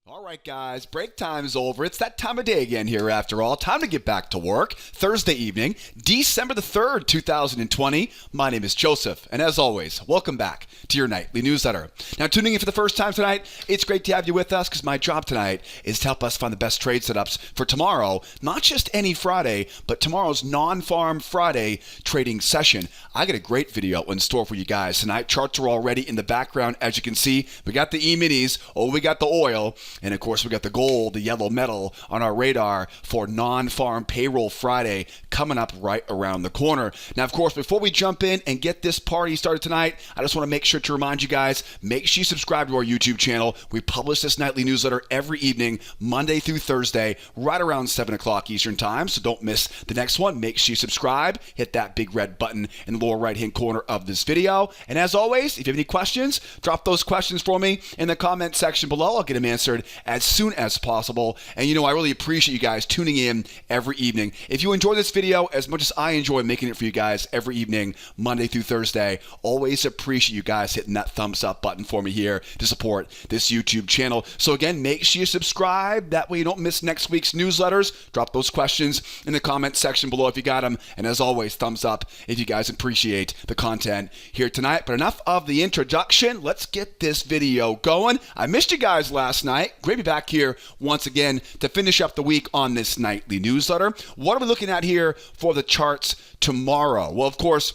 All right, guys, break time is over. It's that time of day again here after all. Time to get back to work. Thursday evening, December the 3rd, 2020. My name is Joseph, and as always, welcome back to your nightly newsletter. Now, tuning in for the first time tonight, it's great to have you with us because my job tonight is to help us find the best trade setups for tomorrow, not just any Friday, but tomorrow's non-farm Friday trading session. I got a great video in store for you guys tonight. Charts are already in the background, as you can see. We got the E-minis, we got the oil, and of course, we got the gold, the yellow metal on our radar for non-farm payroll Friday coming up right around the corner. Now, of course, before we jump in and get this party started tonight, I just want to make sure to remind you guys, make sure you subscribe to our YouTube channel. We publish this nightly newsletter every evening, Monday through Thursday, right around 7 o'clock Eastern Time, so don't miss the next one. Make sure you subscribe, hit that big red button in the lower right-hand corner of this video. And as always, if you have any questions, drop those questions for me in the comment section below. I'll get them answered as soon as possible. And I really appreciate you guys tuning in every evening. If you enjoy this video as much as I enjoy making it for you guys every evening, Monday through Thursday, always appreciate you guys hitting that thumbs up button for me here to support this YouTube channel. So again, make sure you subscribe. That way you don't miss next week's newsletters. Drop those questions in the comment section below if you got them. And as always, thumbs up if you guys appreciate the content here tonight. But enough of the introduction. Let's get this video going. I missed you guys last night. Great to be back here once again to finish up the week on this nightly newsletter. What are we looking at here for the charts tomorrow? Well, of course,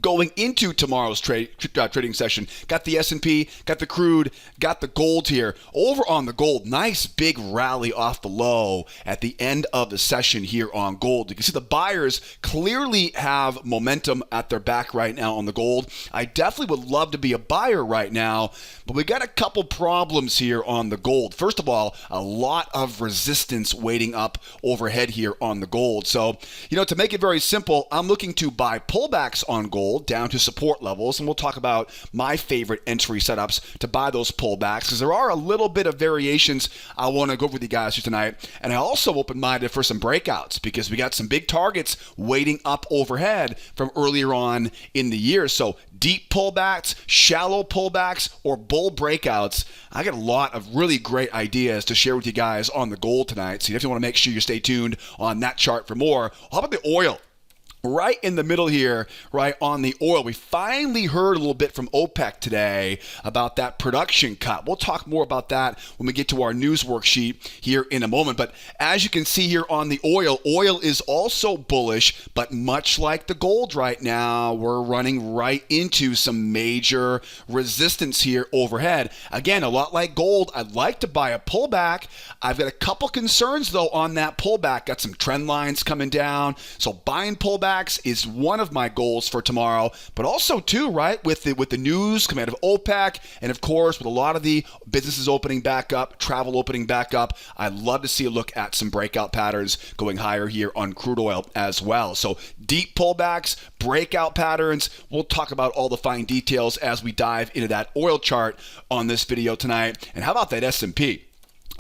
going into tomorrow's trading session, got the S&P, got the crude, got the gold here. Over on the gold, nice big rally off the low at the end of the session here on gold. You can see the buyers clearly have momentum at their back right now on the gold. I definitely would love to be a buyer right now, but we got a couple problems here on the gold. First of all, a lot of resistance waiting up overhead here on the gold. So, to make it very simple, I'm looking to buy pullbacks on gold down to support levels, and we'll talk about my favorite entry setups to buy those pullbacks because there are a little bit of variations I want to go over with you guys here tonight. And I also open-minded for some breakouts because we got some big targets waiting up overhead from earlier on in the year. So deep pullbacks, shallow pullbacks, or bull breakouts. I got a lot of really great ideas to share with you guys on the gold tonight, so you definitely want to make sure you stay tuned on that chart for more. How about the oil? Right in the middle here, right on the oil. We finally heard a little bit from OPEC today about that production cut. We'll talk more about that when we get to our news worksheet here in a moment. But as you can see here on the oil is also bullish, but much like the gold right now, we're running right into some major resistance here overhead. Again, a lot like gold, I'd like to buy a pullback. I've got a couple concerns though on that pullback. Got some trend lines coming down, so buying pullback is one of my goals for tomorrow, but also too, right, with the news coming out of OPEC, and of course with a lot of the businesses opening back up, travel opening back up, I'd love to see a look at some breakout patterns going higher here on crude oil as well. So deep pullbacks, breakout patterns, we'll talk about all the fine details as we dive into that oil chart on this video tonight. And how about that S&P?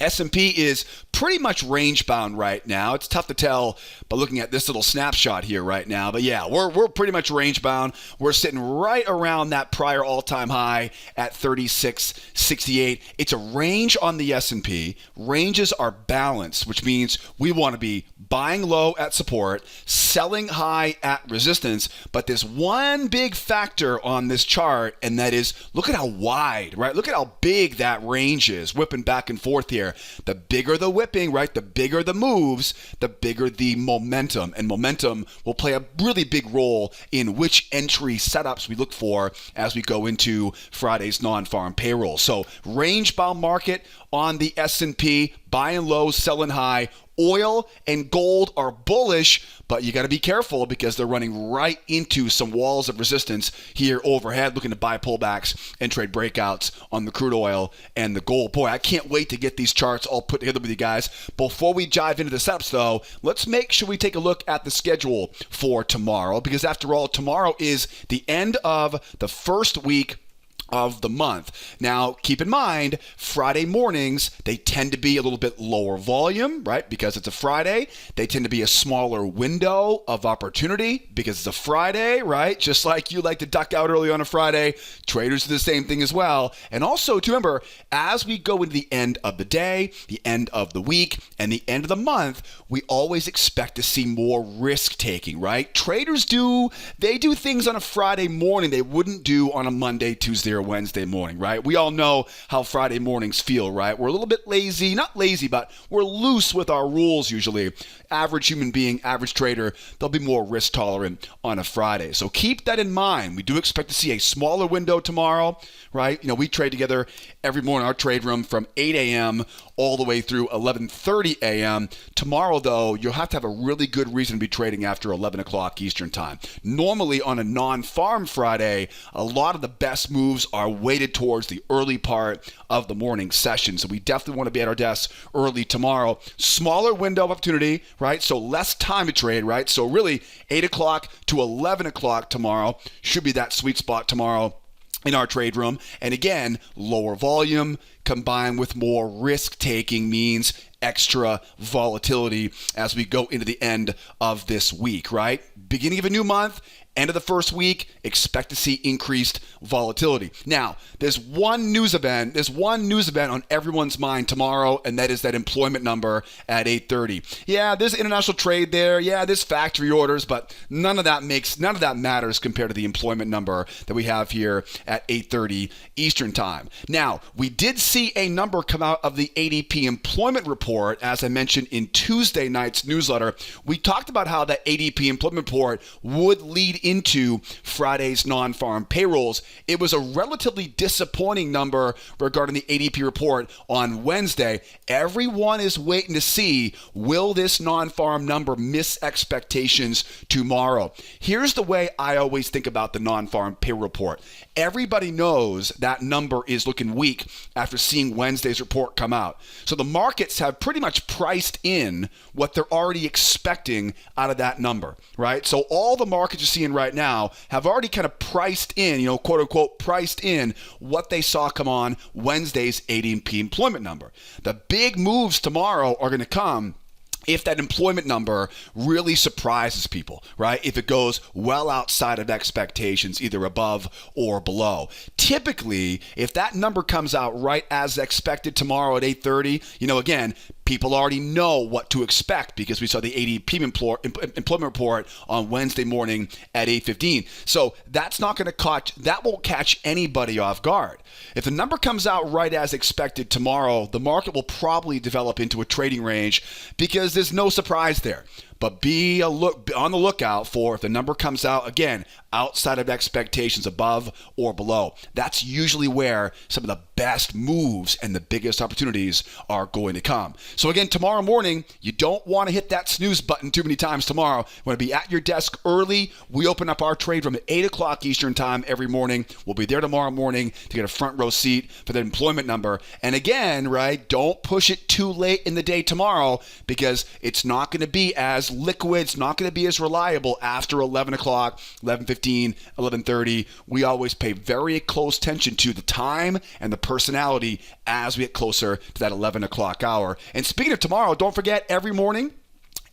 S&P is pretty much range bound right now. It's tough to tell by looking at this little snapshot here right now. But yeah, we're pretty much range bound. We're sitting right around that prior all-time high at 36.68. It's a range on the S&P. Ranges are balanced, which means we want to be buying low at support, selling high at resistance. But there's one big factor on this chart, and that is look at how wide, right? Look at how big that range is, whipping back and forth here. The bigger the whipping, right, the bigger the moves, the bigger the momentum. And momentum will play a really big role in which entry setups we look for as we go into Friday's non-farm payroll. So range-bound market on the S&P, buying low, selling high. Oil and gold are bullish, but you got to be careful because they're running right into some walls of resistance here overhead, looking to buy pullbacks and trade breakouts on the crude oil and the gold. Boy, I can't wait to get these charts all put together with you guys. Before we dive into the setups, though, let's make sure we take a look at the schedule for tomorrow because, after all, tomorrow is the end of the first week of the month. Now, keep in mind, Friday mornings, they tend to be a little bit lower volume, right? Because it's a Friday. They tend to be a smaller window of opportunity because it's a Friday, right? Just like you like to duck out early on a Friday, traders do the same thing as well. And also, to remember, as we go into the end of the day, the end of the week, and the end of the month, we always expect to see more risk taking, right? Traders do things on a Friday morning they wouldn't do on a Monday, Tuesday, or Wednesday morning, right? We all know how Friday mornings feel, right? We're a little bit lazy, not lazy, but we're loose with our rules usually. Average human being, average trader, they'll be more risk tolerant on a Friday. So keep that in mind. We do expect to see a smaller window tomorrow, right? We trade together every morning, our trade room from 8 a.m. all the way through 11:30 a.m. Tomorrow, though, you'll have to have a really good reason to be trading after 11 o'clock Eastern time. Normally on a non-farm Friday, a lot of the best moves are weighted towards the early part of the morning session. So we definitely want to be at our desks early tomorrow. Smaller window of opportunity, right? So less time to trade, right? So really 8 o'clock to 11 o'clock tomorrow should be that sweet spot tomorrow in our trade room. And again, lower volume combined with more risk taking means extra volatility as we go into the end of this week, right? Beginning of a new month, end of the first week, expect to see increased volatility. Now, there's one news event on everyone's mind tomorrow, and that is that employment number at 8:30. Yeah, there's international trade there. Yeah, there's factory orders, but none of that matters compared to the employment number that we have here at 8:30 Eastern time. Now, we did see a number come out of the ADP employment report, as I mentioned in Tuesday night's newsletter. We talked about how that ADP employment report would lead into Friday's non-farm payrolls. It was a relatively disappointing number regarding the ADP report on Wednesday. Everyone is waiting to see, will this non-farm number miss expectations tomorrow? Here's the way I always think about the non-farm payroll report. Everybody knows that number is looking weak after seeing Wednesday's report come out. So the markets have pretty much priced in what they're already expecting out of that number, right? So all the markets you're seeing right now have already kind of priced in, quote unquote, priced in what they saw come on Wednesday's ADP employment number. The big moves tomorrow are going to come if that employment number really surprises people, right? If it goes well outside of expectations, either above or below. Typically, if that number comes out right as expected tomorrow at 8:30, again, people already know what to expect because we saw the ADP employment report on Wednesday morning at 8:15. So that won't catch anybody off guard. If the number comes out right as expected tomorrow, the market will probably develop into a trading range because there's no surprise there. But be on the lookout for if the number comes out, again, outside of expectations, above or below. That's usually where some of the best moves and the biggest opportunities are going to come. So again, tomorrow morning, you don't want to hit that snooze button too many times tomorrow. You want to be at your desk early. We open up our trade room at 8 o'clock Eastern time every morning. We'll be there tomorrow morning to get a front row seat for the employment number. And again, right, don't push it too late in the day tomorrow because it's not going to be as liquid. It's not going to be as reliable after 11 o'clock, 11:15, 11:30. We always pay very close attention to the time and the personality as we get closer to that 11 o'clock hour. And speaking of tomorrow, don't forget every morning,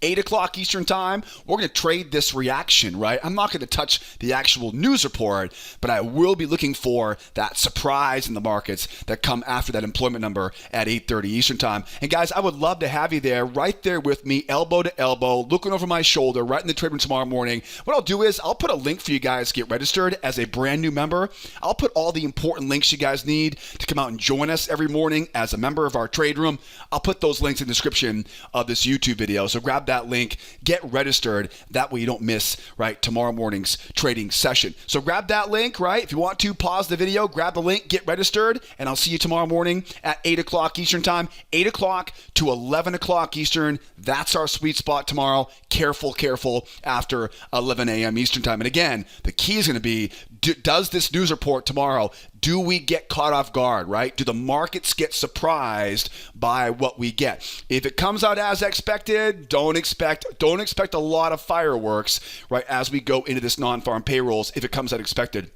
8 o'clock Eastern time, we're going to trade this reaction, right? I'm not going to touch the actual news report, but I will be looking for that surprise in the markets that come after that employment number at 8:30 Eastern time. And guys, I would love to have you there, right there with me, elbow to elbow, looking over my shoulder, right in the trade room tomorrow morning. What I'll do is I'll put a link for you guys to get registered as a brand new member. I'll put all the important links you guys need to come out and join us every morning as a member of our trade room. I'll put those links in the description of this YouTube video. So grab that link, get registered. That way you don't miss, right, tomorrow morning's trading session. So grab that link, right? If you want to, pause the video, grab the link, get registered, and I'll see you tomorrow morning at 8 o'clock Eastern time, 8 o'clock to 11 o'clock Eastern. That's our sweet spot tomorrow. Careful after 11 a.m. Eastern time. And again, the key is going to be, does this news report tomorrow, do we get caught off guard, right? Do the markets get surprised by what we get? If it comes out as expected, don't expect a lot of fireworks, right, as we go into this non-farm payrolls if it comes out expected.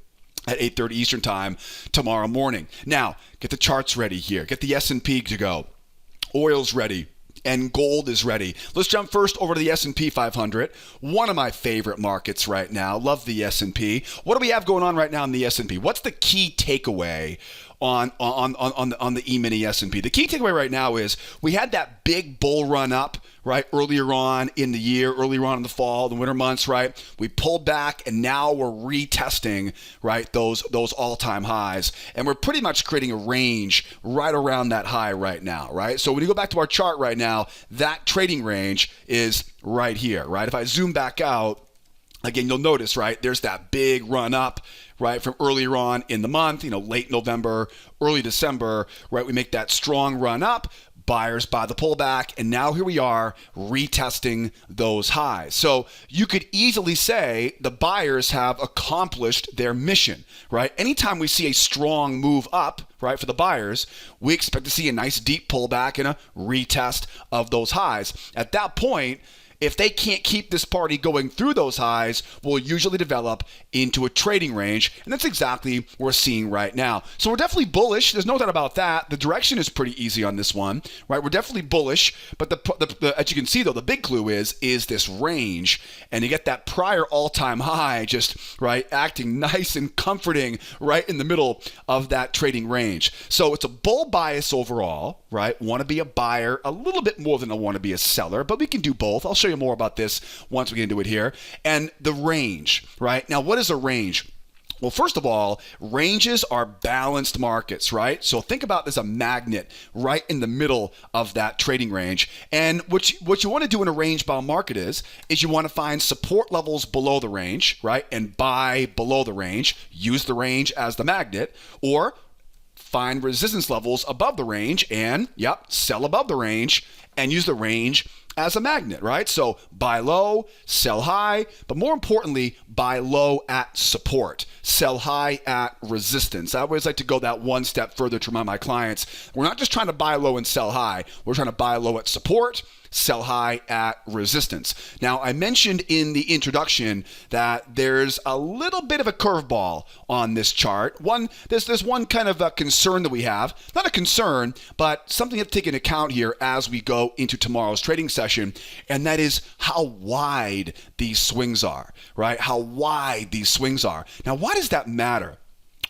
at 8:30 Eastern Time tomorrow morning. Now, get the charts ready here. Get the S&P to go. Oil's ready. And gold is ready. Let's jump first over to the S&P 500. One of my favorite markets right now. Love the S&P. What do we have going on right now in the S&P? What's the key takeaway on the E-mini S&P? The key takeaway right now is we had that big bull run up, right, earlier on in the year, earlier on in the fall, the winter months, right? We pulled back, and now we're retesting, right, those all-time highs. And we're pretty much creating a range right around that high right now, right? So when you go back to our chart right now, that trading range is right here, right? If I zoom back out, again, you'll notice, right, there's that big run up, right, from earlier on in the month, late November, early December, right? We make that strong run up. Buyers buy the pullback, and now here we are retesting those highs. So you could easily say the buyers have accomplished their mission, right? Anytime we see a strong move up, right, for the buyers, we expect to see a nice deep pullback and a retest of those highs. At that point, if they can't keep this party going through those highs, we'll usually develop into a trading range, and that's exactly what we're seeing right now. So we're definitely bullish. There's no doubt about that. The direction is pretty easy on this one, right? We're definitely bullish, but as you can see, though, the big clue is this range, and you get that prior all-time high just, right, acting nice and comforting right in the middle of that trading range. So it's a bull bias overall, right? Want to be a buyer a little bit more than I want to be a seller, but we can do both. I'll show you more about this once we get into it here. And the range, right? Now, what is a range? Well, first of all, ranges are balanced markets, right? So think about this as a magnet right in the middle of that trading range. And what you want to do in a range-bound market is you want to find support levels below the range, right? And buy below the range, use the range as the magnet, or find resistance levels above the range and, sell above the range and use the range as a magnet, right? So buy low, sell high, but more importantly, buy low at support, sell high at resistance. I always like to go that one step further to remind my clients, we're not just trying to buy low and sell high. We're trying to buy low at support, sell high at resistance. Now, I mentioned in the introduction that there's a little bit of a curveball on this chart. There's one kind of a concern that we have. Not a concern, but something to take into account here as we go into tomorrow's trading session, and that is how wide these swings are, right? How wide these swings are. Now, why does that matter?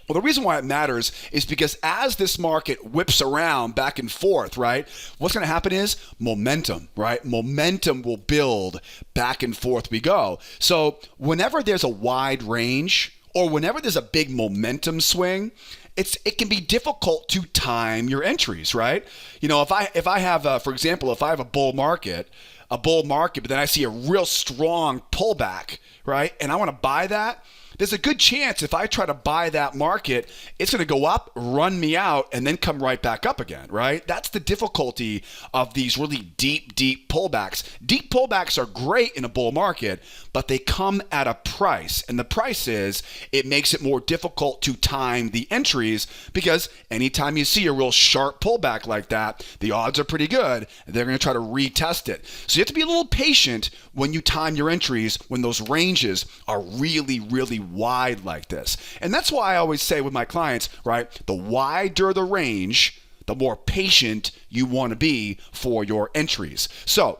Well, the reason why it matters is because as this market whips around back and forth, right, what's going to happen is momentum, right? Momentum will build back and forth we go. So whenever there's a wide range or whenever there's a big momentum swing, it can be difficult to time your entries, right? If I have, for example, if I have a bull market, but then I see a real strong pullback, right, and I want to buy that, there's a good chance if I try to buy that market, it's going to go up, run me out, and then come right back up again, right? That's the difficulty of these really deep pullbacks. Deep pullbacks are great in a bull market, but they come at a price. And the price is it makes it more difficult to time the entries because anytime you see a real sharp pullback like that, the odds are pretty good. They're going to try to retest it. So you have to be a little patient when you time your entries when those ranges are really wide like this. And that's why I always say with my clients, right, the wider the range, the more patient you want to be for your entries. So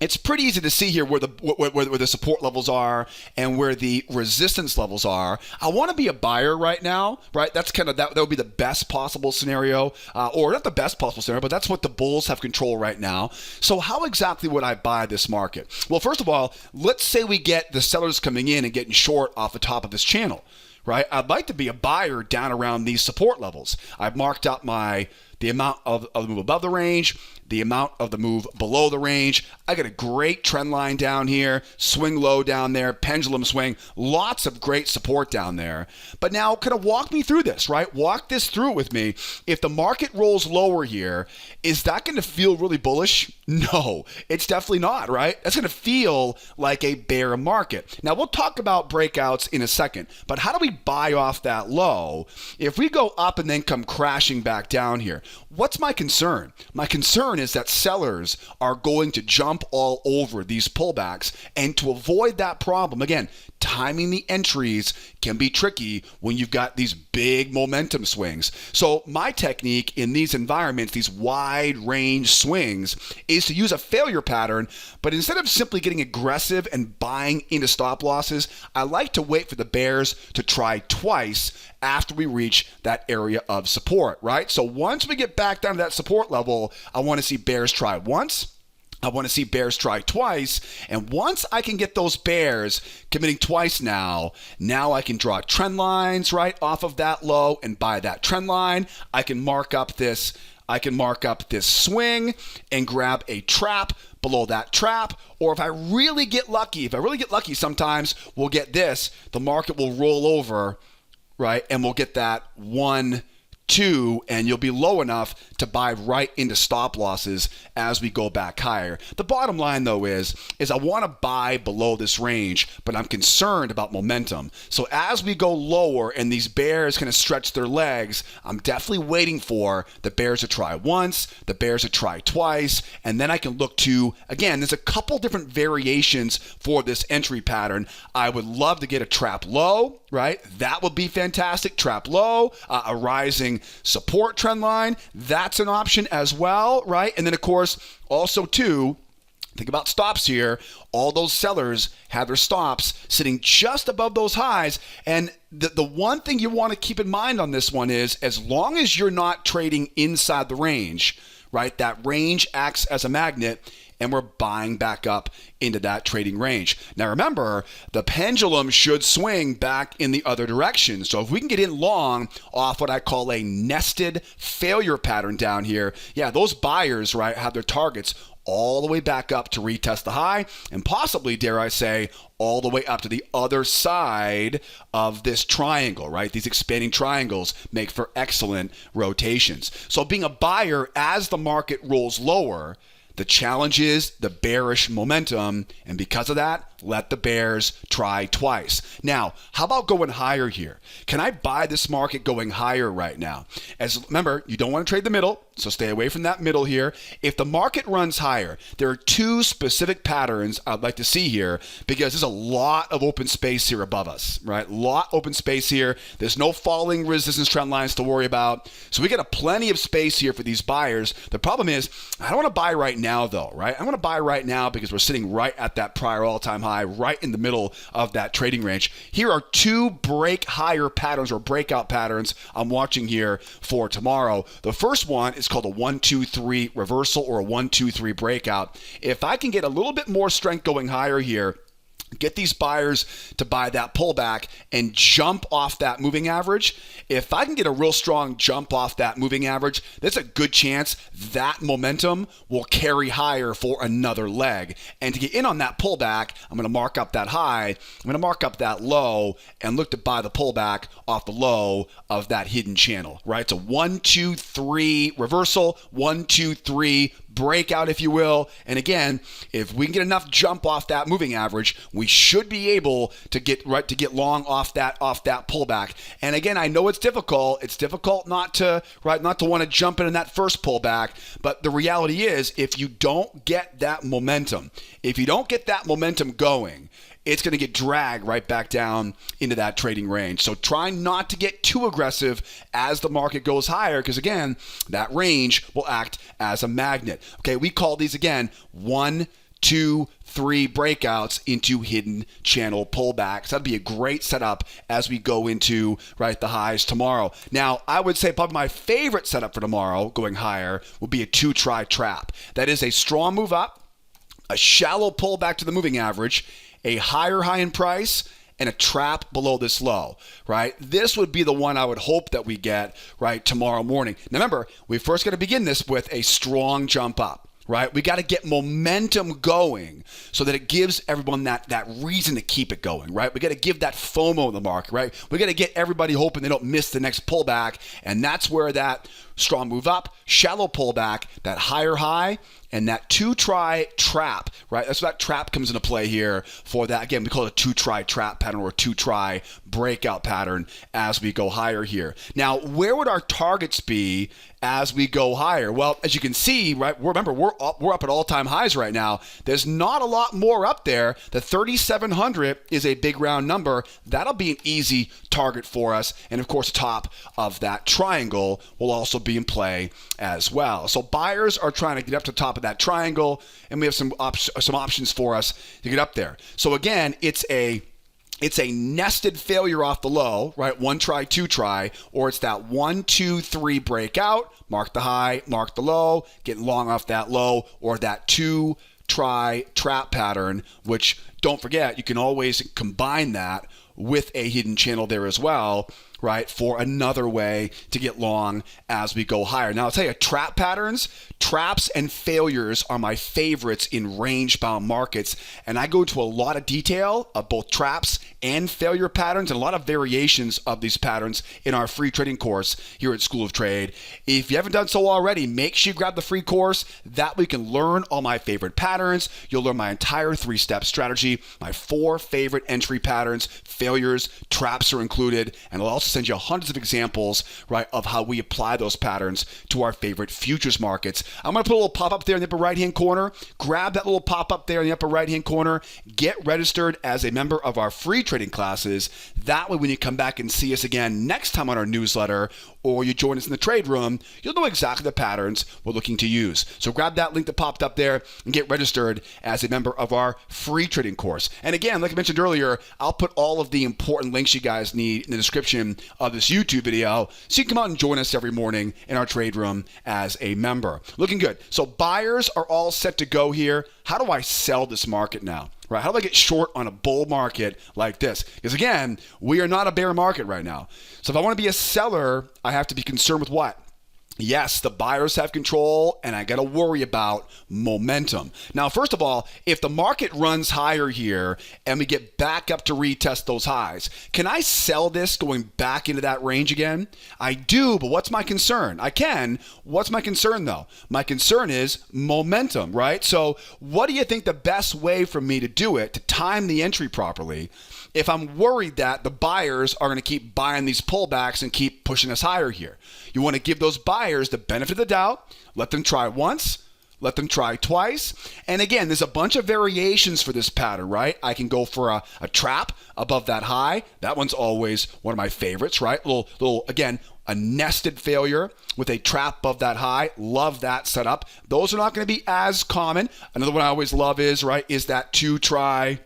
it's pretty easy to see here where the support levels are and where the resistance levels are. I want to be a buyer right now, right? That's kind of that would be the best possible scenario, or not the best possible scenario, but that's what the bulls have control right now. So how exactly would I buy this market? Well, first of all, let's say we get the sellers coming in and getting short off the top of this channel, right? I'd like to be a buyer down around these support levels. I've marked up the amount of the move above the range, the amount of the move below the range. I got a great trend line down here, swing low down there, pendulum swing, lots of great support down there. But now kind of walk me through this, right? Walk this through with me. If the market rolls lower here, is that going to feel really bullish? No, it's definitely not, right? That's going to feel like a bear market. Now, we'll talk about breakouts in a second, but how do we buy off that low? If we go up and then come crashing back down here, what's my concern? My concern is that sellers are going to jump all over these pullbacks, and to avoid that problem, again, timing the entries can be tricky when you've got these big momentum swings. So my technique in these environments, these wide range swings, is to use a failure pattern, but instead of simply getting aggressive and buying into stop losses, I like to wait for the bears to try twice after we reach that area of support, right? So once we get back down to that support level, I want to see bears try once. I want to see bears try twice. And once I can get those bears committing twice now I can draw trend lines right off of that low and buy that trend line. I can mark up this swing and grab a trap below that trap. Or if I really get lucky, sometimes we'll get this. The market will roll over, right? And we'll get that 1, 2, and you'll be low enough to buy right into stop losses as we go back higher. The bottom line though is I want to buy below this range, but I'm concerned about momentum. So as we go lower and these bears kind of stretch their legs, I'm definitely waiting for the bears to try once, the bears to try twice, and then I can look to, again, there's a couple different variations for this entry pattern. I would love to get a trap low, right? That would be fantastic. Trap low, a rising support trend line, that's an option as well, right? And then of course, also too, think about stops here. All those sellers have their stops sitting just above those highs. And the one thing you want to keep in mind on this one is, as long as you're not trading inside the range, right? That range acts as a magnet, and we're buying back up into that trading range. Now remember, the pendulum should swing back in the other direction. So if we can get in long off what I call a nested failure pattern down here, yeah, those buyers, right, have their targets all the way back up to retest the high, and possibly, dare I say, all the way up to the other side of this triangle, right? These expanding triangles make for excellent rotations. So being a buyer as the market rolls lower, the challenge is the bearish momentum, and because of that, let the bears try twice. Now, how about going higher here? Can I buy this market going higher right now? Remember, you don't want to trade the middle, so stay away from that middle here. If the market runs higher, there are two specific patterns I'd like to see here, because there's a lot of open space here above us, right? Lot open space here. There's no falling resistance trend lines to worry about. So we got plenty of space here for these buyers. The problem is, I don't want to buy right now though, right? I want to buy right now because we're sitting right at that prior all-time high, right in the middle of that trading range. Here are two break higher patterns or breakout patterns I'm watching here for tomorrow. The first one is called a 1-2-3 reversal or a 1-2-3 breakout. If I can get a little bit more strength going higher here, get these buyers to buy that pullback and jump off that moving average. If I can get a real strong jump off that moving average, there's a good chance that momentum will carry higher for another leg. And to get in on that pullback, I'm going to mark up that high, I'm going to mark up that low, and look to buy the pullback off the low of that hidden channel, right? It's a 1-2-3 reversal, 1-2-3 breakout, if you will. And again, if we can get enough jump off that moving average, we should be able to get long off that pullback. And again, I know it's difficult. It's difficult not to want to jump in that first pullback. But the reality is, if you don't get that momentum, going, it's going to get dragged right back down into that trading range. So try not to get too aggressive as the market goes higher, because again, that range will act as a magnet. Okay, we call these again 1, 2, 3 breakouts into hidden channel pullbacks. That'd be a great setup as we go into the highs tomorrow. Now, I would say probably my favorite setup for tomorrow going higher would be a 2-try trap. That is a strong move up, a shallow pullback to the moving average, a higher high in price, and a trap below this low, right? This would be the one I would hope that we get tomorrow morning. Now remember, we first got to begin this with a strong jump up, right? We got to get momentum going so that it gives everyone that reason to keep it going, right? We got to give that FOMO in the market, right? We got to get everybody hoping they don't miss the next pullback, and that's where that strong move up, shallow pullback, that higher high, and that two-try trap, right? That's what that trap comes into play here for that. Again, we call it a two-try trap pattern or a two-try breakout pattern as we go higher here. Now, where would our targets be as we go higher? Well, as you can see, right, remember, we're up at all-time highs right now. There's not a lot more up there. The 3,700 is a big round number. That'll be an easy target for us. And of course, top of that triangle will also be in play as well. So buyers are trying to get up to the top of that triangle, and we have some options for us to get up there. So again, it's a nested failure off the low, right? One try, two try, or it's that 1, 2, 3 breakout, mark the high, mark the low, getting long off that low, or that two try trap pattern, which don't forget, you can always combine that with a hidden channel there as well, right, for another way to get long as we go higher. Now, I'll tell you, traps and failures are my favorites in range-bound markets, and I go into a lot of detail of both traps and failure patterns and a lot of variations of these patterns in our free trading course here at School of Trade. If you haven't done so already, make sure you grab the free course. That way you can learn all my favorite patterns. You'll learn my entire 3-step strategy, my 4 favorite entry patterns, failures, traps are included, and I'll also send you hundreds of examples, right, of how we apply those patterns to our favorite futures markets. I'm going to put a little pop-up there in the upper right-hand corner. Grab that little pop-up there in the upper right-hand corner. Get registered as a member of our free trading classes. That way, when you come back and see us again next time on our newsletter, or you join us in the trade room, you'll know exactly the patterns we're looking to use. So grab that link that popped up there and get registered as a member of our free trading course. And again, like I mentioned earlier, I'll put all of the important links you guys need in the description of this YouTube video so you can come out and join us every morning in our trade room as a member. Looking good. So buyers are all set to go here. How do I sell this market now? Right? How do I get short on a bull market like this? Because again, we are not a bear market right now. So if I want to be a seller, I have to be concerned with what? Yes, the buyers have control, and I got to worry about momentum. Now, first of all, if the market runs higher here and we get back up to retest those highs, can I sell this going back into that range again? I do, but what's my concern? I can. What's my concern, though? My concern is momentum, right? So what do you think the best way for me to do it, to time the entry properly, if I'm worried that the buyers are going to keep buying these pullbacks and keep pushing us higher here? You want to give those buyers the benefit of the doubt, let them try once, let them try twice. And again, there's a bunch of variations for this pattern, right? I can go for a trap above that high. That one's always one of my favorites, right? Little again, a nested failure with a trap above that high. Love that setup. Those are not going to be as common. Another one I always love is that two try,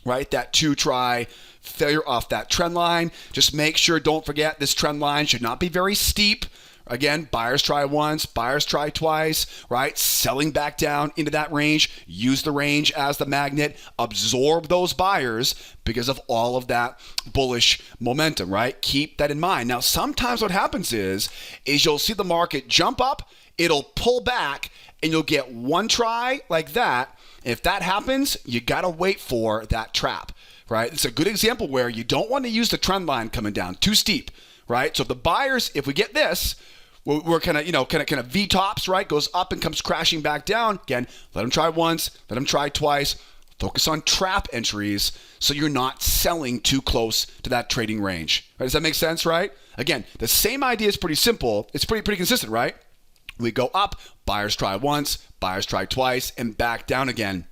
right? That two try failure off that trend line. Just make sure, don't forget, this trend line should not be very steep. Again, buyers try once, buyers try twice, right? Selling back down into that range. Use the range as the magnet. Absorb those buyers because of all of that bullish momentum, right? Keep that in mind. Now, sometimes what happens is you'll see the market jump up, it'll pull back, and you'll get one try like that. If that happens, you got to wait for that trap. Right? It's a good example where you don't want to use the trend line coming down too steep, right? So if the buyers, if we get this, we're kind of V-tops, right? Goes up and comes crashing back down. Again, let them try once, let them try twice. Focus on trap entries so you're not selling too close to that trading range. Right? Does that make sense, right? Again, the same idea is pretty simple. It's pretty consistent, right? We go up, buyers try once, buyers try twice, and back down again.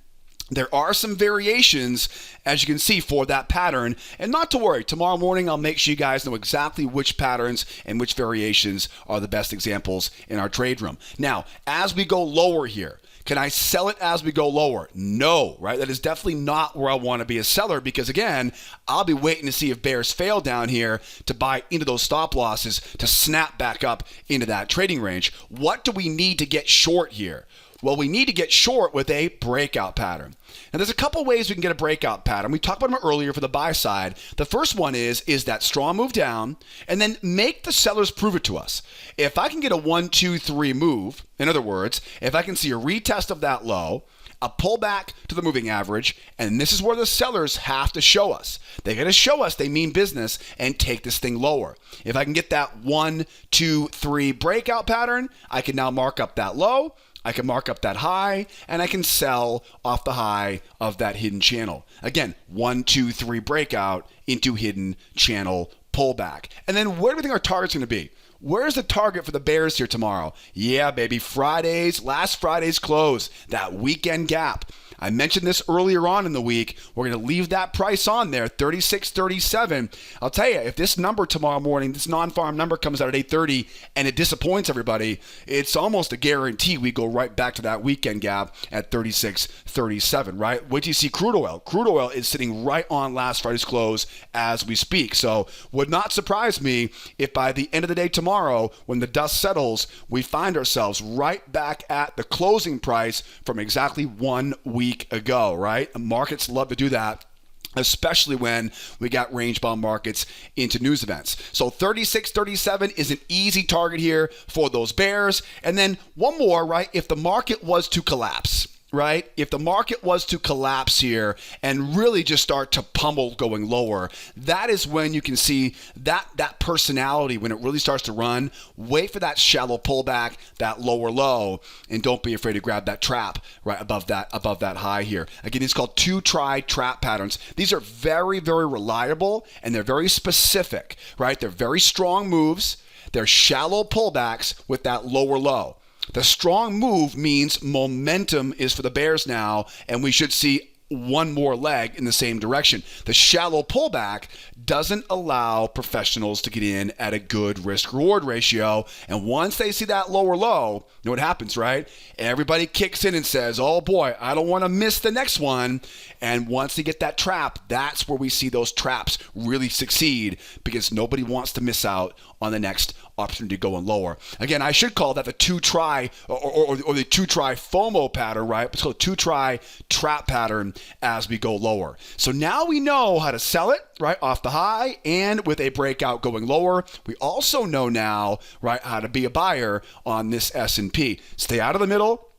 There are some variations, as you can see, for that pattern. And not to worry, tomorrow morning I'll make sure you guys know exactly which patterns and which variations are the best examples in our trade room. Now, as we go lower here, can I sell it as we go lower? No, right? That is definitely not where I want to be a seller because, again, I'll be waiting to see if bears fail down here to buy into those stop losses to snap back up into that trading range. What do we need to get short here? Well, we need to get short with a breakout pattern. Now, there's a couple ways we can get a breakout pattern. We talked about them earlier for the buy side. The first one is that strong move down, and then make the sellers prove it to us. If I can get a 1, 2, 3 move, in other words, if I can see a retest of that low, a pullback to the moving average, and this is where the sellers have to show us. They got to show us they mean business and take this thing lower. If I can get that 1, 2, 3 breakout pattern, I can now mark up that low. I can mark up that high, and I can sell off the high of that hidden channel. Again, 1, 2, 3 breakout into hidden channel pullback. And then where do we think our target's going to be? Where's the target for the bears here tomorrow? Yeah, baby, last Friday's close, that weekend gap. I mentioned this earlier on in the week. We're going to leave that price on there, 36.37. I'll tell you, if this number tomorrow morning, this non-farm number comes out at 8:30 and it disappoints everybody, it's almost a guarantee we go right back to that weekend gap at 36.37, right? Wait till you see crude oil. Crude oil is sitting right on last Friday's close as we speak. So would not surprise me if by the end of the day tomorrow, when the dust settles, we find ourselves right back at the closing price from exactly 1 week ago, right? Markets love to do that, especially when we got range-bound markets into news events. So 36.37 is an easy target here for those bears. And then one more, right? If the market was to collapse, right? If the market was to collapse here and really just start to pummel going lower, that is when you can see that personality, when it really starts to run. Wait for that shallow pullback, that lower low, and don't be afraid to grab that trap right above that high here. Again, it's called 2-try trap patterns. These are very, very reliable, and they're very specific, right? They're very strong moves. They're shallow pullbacks with that lower low. The strong move means momentum is for the bears now, and we should see one more leg in the same direction. The shallow pullback doesn't allow professionals to get in at a good risk-reward ratio. And once they see that lower low, you know what happens, right? Everybody kicks in and says, oh boy, I don't want to miss the next one. And once they get that trap, that's where we see those traps really succeed, because nobody wants to miss out on the next opportunity going lower. Again, I should call that the 2-try or the 2-try FOMO pattern, right? It's called 2-try trap pattern as we go lower. So now we know how to sell it, right, off the high and with a breakout going lower. We also know now, right, how to be a buyer on this S&P. Stay out of the middle,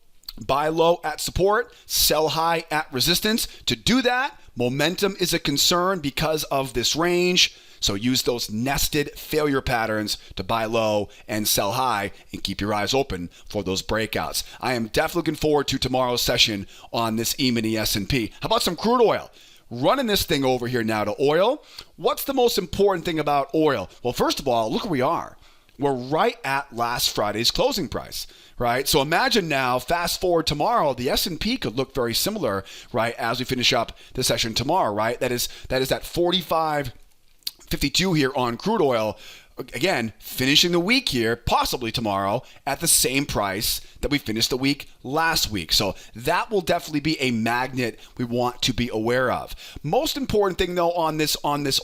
buy low at support, sell high at resistance. To do that, momentum is a concern because of this range. So use those nested failure patterns to buy low and sell high, and keep your eyes open for those breakouts. I am definitely looking forward to tomorrow's session on this E-mini S&P. How about some crude oil? Running this thing over here now to oil. What's the most important thing about oil? Well, first of all, look where we are. We're right at last Friday's closing price, right? So imagine now, fast forward tomorrow, the S&P could look very similar, right, as we finish up the session tomorrow, right? That is that 45.52 here on crude oil. Again, finishing the week here, possibly tomorrow, at the same price that we finished the week last week. So that will definitely be a magnet we want to be aware of. Most important thing, though, on this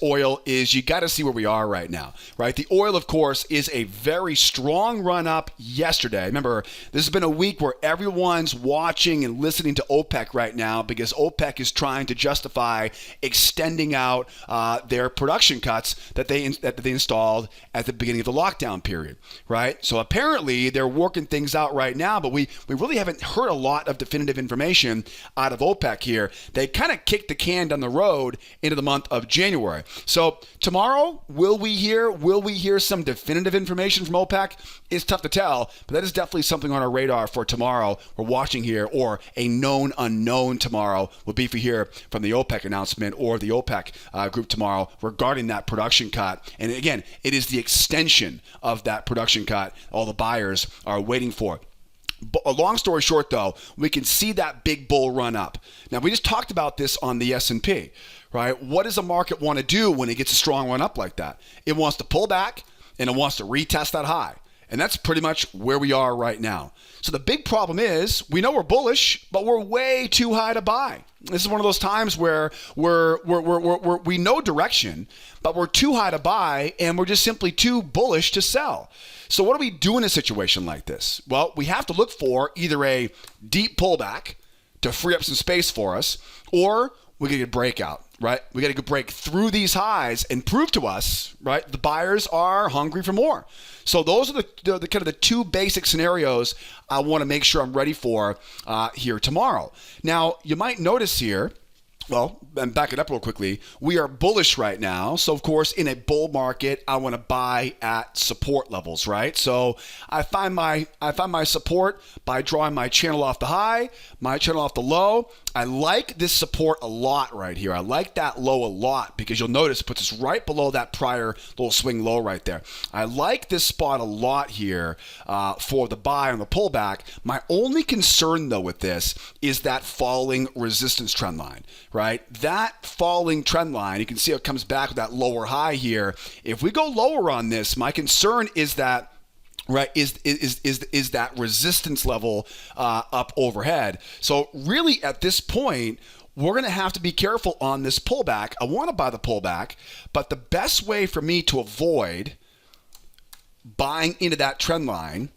oil is you got to see where we are right now, right? The oil, of course, is a very strong run up yesterday. Remember, this has been a week where everyone's watching and listening to OPEC right now, because OPEC is trying to justify extending out their production cuts that they installed at the beginning of the lockdown period, right? So apparently they're working things out right now, but we really haven't heard a lot of definitive information out of OPEC here. They kind of kicked the can down the road into the month of January. So tomorrow, will we hear some definitive information from OPEC? It's tough to tell, but that is definitely something on our radar for tomorrow. We're watching here, or a known unknown tomorrow will be for hear from the OPEC announcement or the OPEC group tomorrow regarding that production cut. And again, it is the extension of that production cut all the buyers are waiting for. A long story short, though, we can see that big bull run up. Now, we just talked about this on the S&P, right? What does a market want to do when it gets a strong run up like that? It wants to pull back, and it wants to retest that high. And that's pretty much where we are right now. So the big problem is we know we're bullish, but we're way too high to buy. This is one of those times where we know direction, but we're too high to buy, and we're just simply too bullish to sell. So what do we do in a situation like this? Well, we have to look for either a deep pullback to free up some space for us, or we get a breakout, right? We got to break through these highs and prove to us, right, the buyers are hungry for more. So those are the kind of the two basic scenarios I want to make sure I'm ready for here tomorrow. Now, you might notice here, Well, and back it up real quickly. We are bullish right now. So, of course, in a bull market, I want to buy at support levels, right? So I find my support by drawing my channel off the high, my channel off the low. I like this support a lot right here. I like that low a lot because you'll notice it puts us right below that prior little swing low right there. I like this spot a lot here for the buy on the pullback. My only concern, though, with this is that falling resistance trend line, right? That falling trend line, you can see it comes back with that lower high here. If we go lower on this, my concern is that is that resistance level up overhead. So really at this point, we're going to have to be careful on this pullback. I want to buy the pullback, but the best way for me to avoid buying into that trend line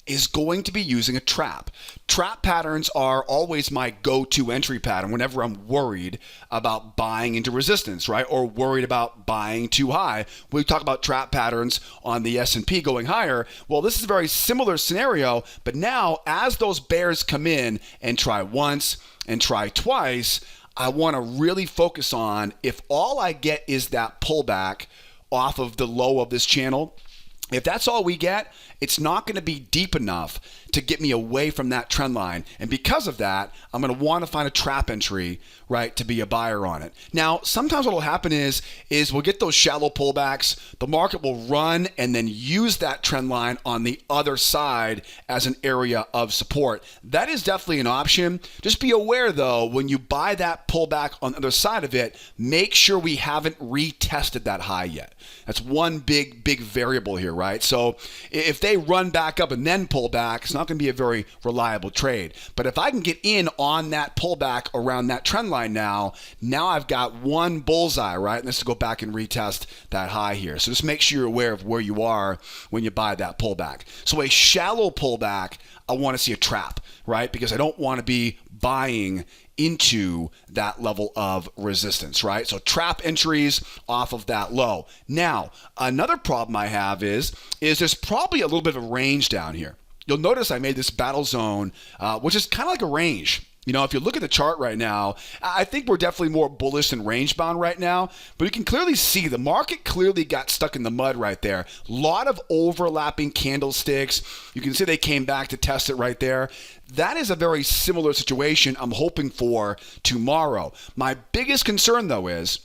is going to be using a trap. Trap patterns are always my go-to entry pattern whenever I'm worried about buying into resistance, right? Or worried about buying too high. We talk about trap patterns on the S&P going higher. Well, this is a very similar scenario, but now as those bears come in and try once and try twice, I want to really focus on if all I get is that pullback off of the low of this channel. If that's all we get, it's not going to be deep enough to get me away from that trend line. And because of that, I'm going to want to find a trap entry, right, to be a buyer on it. Now, sometimes what will happen is we'll get those shallow pullbacks. The market will run and then use that trend line on the other side as an area of support. That is definitely an option. Just be aware, though, when you buy that pullback on the other side of it, make sure we haven't retested that high yet. That's one big variable here, right? So if they run back up and then pull back, it's not going to be a very reliable trade. But if I can get in on that pullback around that trend line now I've got one bullseye, right? And this is to go back and retest that high here. So just make sure you're aware of where you are when you buy that pullback. So a shallow pullback, I want to see a trap, right? Because I don't want to be buying into that level of resistance, right? So trap entries off of that low. Now, another problem I have is there's probably a little bit of a range down here. You'll notice I made this battle zone, which is kind of like a range. You know, if you look at the chart right now, I think we're definitely more bullish than range bound right now, but you can clearly see the market clearly got stuck in the mud right there. A lot of overlapping candlesticks. You can see they came back to test it right there. That is a very similar situation I'm hoping for tomorrow. My biggest concern, though, is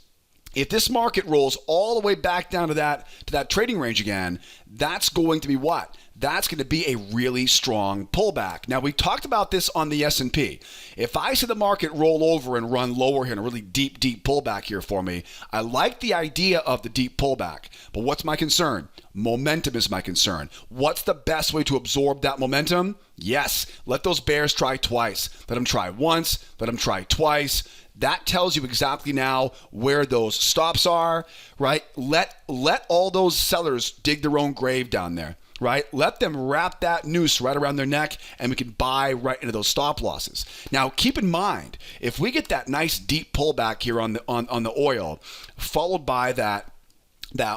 if this market rolls all the way back down to that trading range again, that's going to be what? That's going to be a really strong pullback. Now, we talked about this on the S&P. If I see the market roll over and run lower here in a really deep pullback here for me, I like the idea of the deep pullback. But what's my concern? Momentum is my concern. What's the best way to absorb that momentum? Yes, let those bears try twice. Let them try once. Let them try twice. That tells you exactly now where those stops are, right? Let all those sellers dig their own grave down there, right? Let them wrap that noose right around their neck and we can buy right into those stop losses. Now, keep in mind, if we get that nice deep pullback here on the oil, followed by that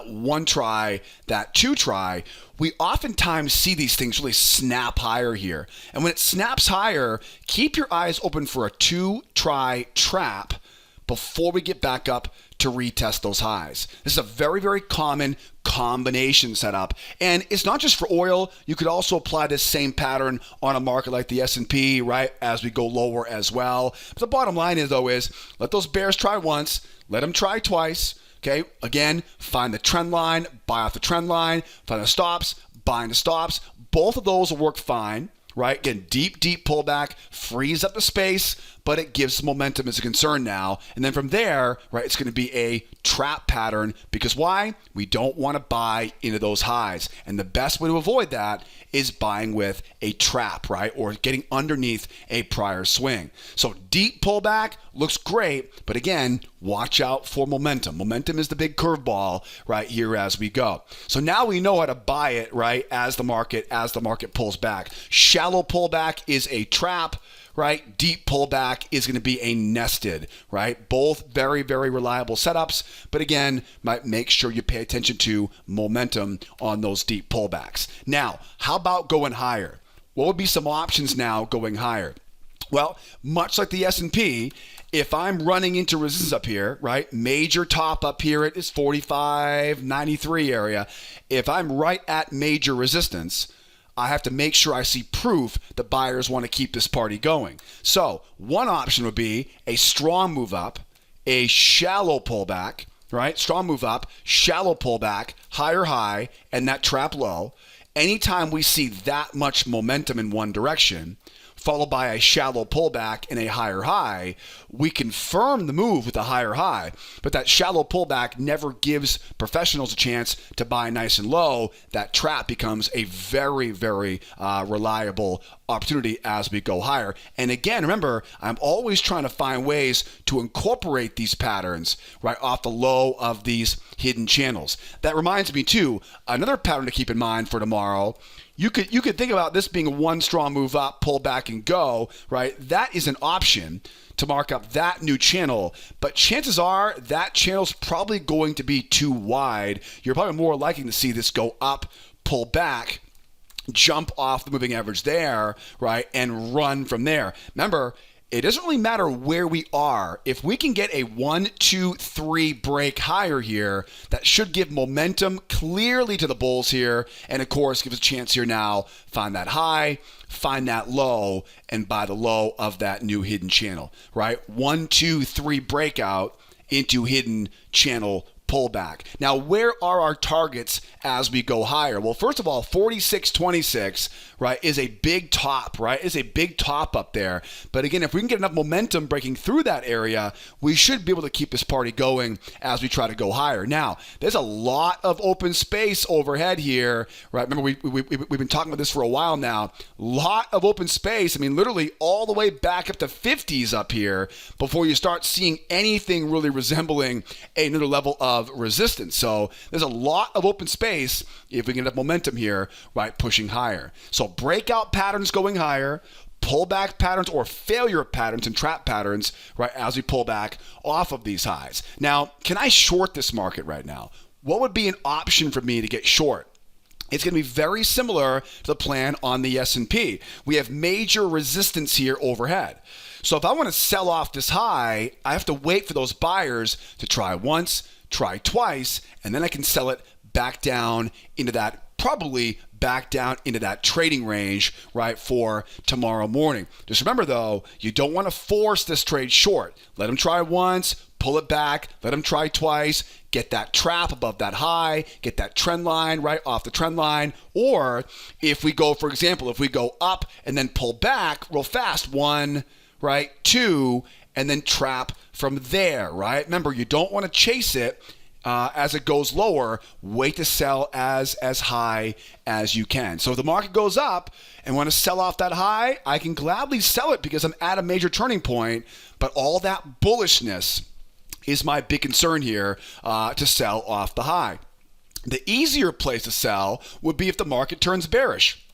one try, that two try, we oftentimes see these things really snap higher here. And when it snaps higher, keep your eyes open for a two try trap before we get back up to retest those highs. This is a very, very common combination setup. And it's not just for oil. You could also apply this same pattern on a market like the S&P, right, as we go lower as well. But the bottom line is, though, is let those bears try once, let them try twice. Okay, again, find the trend line, buy off the trend line, find the stops, buy the stops. Both of those will work fine, right? Again, deep pullback, frees up the space, but it gives momentum as a concern now. And then from there, right, it's going to be a trap pattern because why? We don't want to buy into those highs. And the best way to avoid that is buying with a trap, right? Or getting underneath a prior swing. So deep pullback looks great, but again, watch out for momentum. Momentum is the big curveball right here as we go. So now we know how to buy it, right, as the market pulls back. Shallow pullback is a trap, right? Deep pullback is going to be a nested, right? Both very, very reliable setups. But again, make sure you pay attention to momentum on those deep pullbacks. Now, how about going higher? What would be some options now going higher? Well, much like the S&P, if I'm running into resistance up here, right, major top up here at this 45.93 area, if I'm right at major resistance, I have to make sure I see proof that buyers want to keep this party going. So one option would be a strong move up, a shallow pullback, right? Strong move up, shallow pullback, higher high, and that trap low. Anytime we see that much momentum in one direction, followed by a shallow pullback and a higher high, we confirm the move with a higher high. But that shallow pullback never gives professionals a chance to buy nice and low. That trap becomes a very, very reliable opportunity as we go higher. And again, remember, I'm always trying to find ways to incorporate these patterns right off the low of these hidden channels. That reminds me too, another pattern to keep in mind for tomorrow. You could think about this being one strong move up, pull back and go, right? That is an option to mark up that new channel, but chances are that channel's probably going to be too wide. You're probably more likely to see this go up, pull back, jump off the moving average there, right, and run from there. Remember, it doesn't really matter where we are. If we can get a 1, 2, 3 break higher here, that should give momentum clearly to the bulls here. And of course, give us a chance here now, find that high, find that low, and buy the low of that new hidden channel, right? 1, 2, 3 breakout into hidden channel pullback. Now, where are our targets as we go higher? Well, first of all, 46.26, right, is a big top, right? Is a big top up there. But again, if we can get enough momentum breaking through that area, we should be able to keep this party going as we try to go higher. Now, there's a lot of open space overhead here, right? Remember, we've been talking about this for a while now. Lot of open space. I mean, literally all the way back up to 50s up here before you start seeing anything really resembling another level of resistance. So there's a lot of open space if we can have momentum here, right, pushing higher. So breakout patterns going higher, pullback patterns or failure patterns and trap patterns, right, as we pull back off of these highs. Now, can I short this market right now? What would be an option for me to get short? It's going to be very similar to the plan on the S&P. We have major resistance here overhead. So if I want to sell off this high, I have to wait for those buyers to try once, try twice, and then I can sell it back down into that, probably back down into that trading range, right, for tomorrow morning. Just remember, though, you don't want to force this trade short. Let them try once, pull it back, let them try twice, get that trap above that high, get that trend line right off the trend line. Or if we go, for example, if we go up and then pull back real fast, 1, right, 2, and then trap from there, right? Remember, you don't want to chase it as it goes lower. Wait to sell as high as you can. So if the market goes up and want to sell off that high, I can gladly sell it because I'm at a major turning point. But all that bullishness is my big concern here to sell off the high. The easier place to sell would be if the market turns bearish.